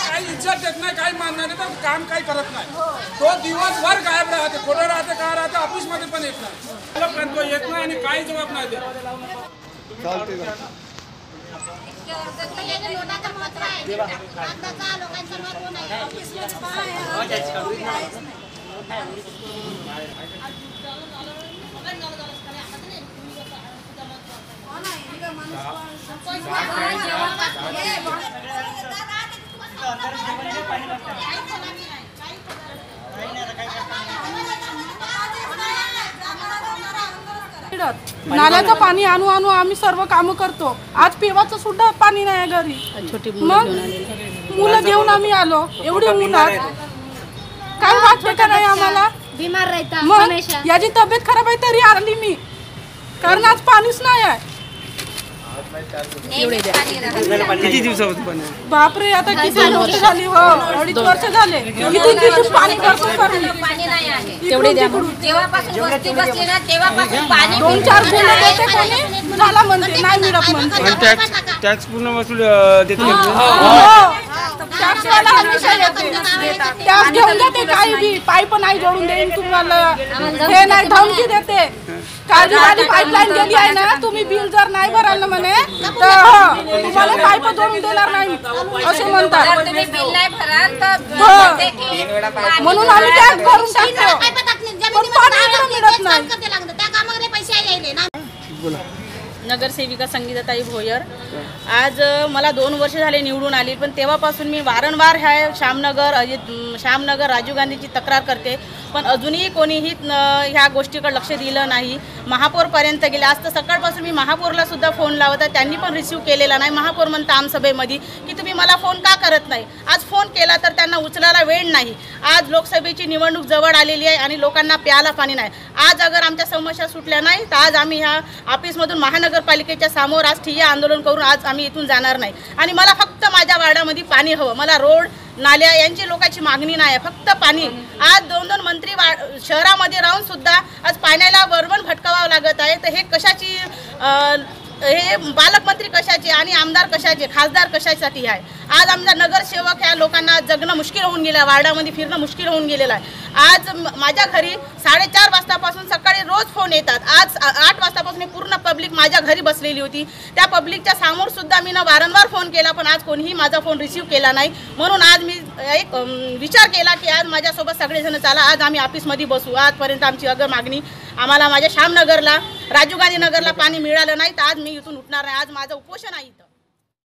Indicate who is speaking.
Speaker 1: काही इज्जत देत नाही, काही मानणार नाही, तर काम काही करत नाही। तो दिवसभर गायब राहते, कुठे राहते, काय राहते, ऑफिस मध्ये पण येत नाही, तो येत नाही आणि काही जबाब नाही देत।
Speaker 2: नाल्याचं पाणी आणू आणू आम्ही सर्व काम करतो। आज पिवाचं सुद्धा पाणी नाही घरी, मग मुलं घेऊन आम्ही आलो। एवढी उन्हात काय वाटतं का नाही आम्हाला?
Speaker 3: बीमार राहता,
Speaker 2: मग याची तब्येत खराब आहे तरी आली मी, कारण आज पाणीच नाही आहे।
Speaker 4: किती दिवसापासून पाणी?
Speaker 2: बापरे, आता किती वर्ष झाली? हो, 2.5 वर्ष झाले। किती दिवस पाणी करतो
Speaker 3: पाणी नाही आहे तेवढे द्या। जेव्हापासून वस्ती बसली ना तेव्हापासून पाणी
Speaker 2: 2-4 गुन्हे देते कोणी झाला म्हणते, नाही मिळत म्हणते।
Speaker 4: टॅक्स पूर्ण वसूल देते,
Speaker 2: टॅक्सवाला हमेशा येते, टॅक्स घेऊन जाते, काही बी पाईप नाही जोडून देईन तुम्हाला, हे नाही धमकी देते। काळजीवाली पाईपलाईन गेली आहे ना, तुम्ही बिल जर नाही भराल ना म्हणे तर तुम्हाला पाईप जोडून देणार नाही असे म्हणतात। म्हणून आम्ही टॅक्स भरून टाकतो, पण पाणी मिळत नाही।
Speaker 5: नगरसेविका संगीताताई भोयर। आज मला 2 वर्ष झाले निवडून आली, पण तेव्हापासून मी वारंवार श्यामनगर राजीव गांधीची तक्रार करते, पण अजूनही कोणीही ह्या गोष्टीकडे लक्ष दिलं नाही। महापौरपर्यंत गेले, आज तर सकाळपासून मी महापौरला सुद्धा फोन लावत आहे, त्यांनी पण रिसीव्ह केलेला नाही। महापौर म्हणता आमसभेमध्ये की तुम्ही मला फोन का करत नाही। आज फोन केला तर त्यांना उचलायला वेळ नाही। आज लोकसभेची निवडणूक जवळ आलेली आहे आणि लोकांना प्यायला पाणी नाही। आज अगर आमच्या समस्या सुटल्या नाही तर आज आम्ही ह्या ऑफिसमधून महानगरपालिकेच्या समोर आज ठिय्या आंदोलन करून आज आम्ही इथून जाणार नाही। आणि मला फक्त माझ्या वार्डामध्ये पाणी हवं, मला रोड नाल्या यांची लोकांची मागणी नाही आहे, फक्त पाणी। आज 2-2 मंत्री शहरामध्ये राहून सुद्धा आज पाण्याला वरवण भटकावावं लागत आहे, तर हे कशाची हे पालकमंत्री कशाचे आणि आमदार कशाचे, खासदार कशासाठी आहे। आज आमचा नगरसेवक ह्या लोकांना जगणं मुश्किल होऊन गेलं, वार्डामध्ये फिरणं मुश्किल होऊन गेलेलं आहे। आज माझ्या घरी 4:30 वाजतापासून सकाळी रोज फोन येतात। आज 8 वाजतापासून पूर्ण पब्लिक माझ्या घरी बसलेली होती, त्या पब्लिकच्या समोर सुद्धा मी वारंवार फोन केला, पण आज कोणीही माझा फोन रिसीव्ह केला नाही। म्हणून आज मी एक विचार केला की आज माझ्यासोबत सगळेजण चला, आज आम्ही ऑफिसमध्ये बसू। आजपर्यंत आमची अगर मागणी आम्हाला माझ्या श्यामनगरला राजीव गांधी नगरला पाणी मिळालं नाही तर आज मी इथून उठणार नाही। आज माझं उपोषण आहे इथं।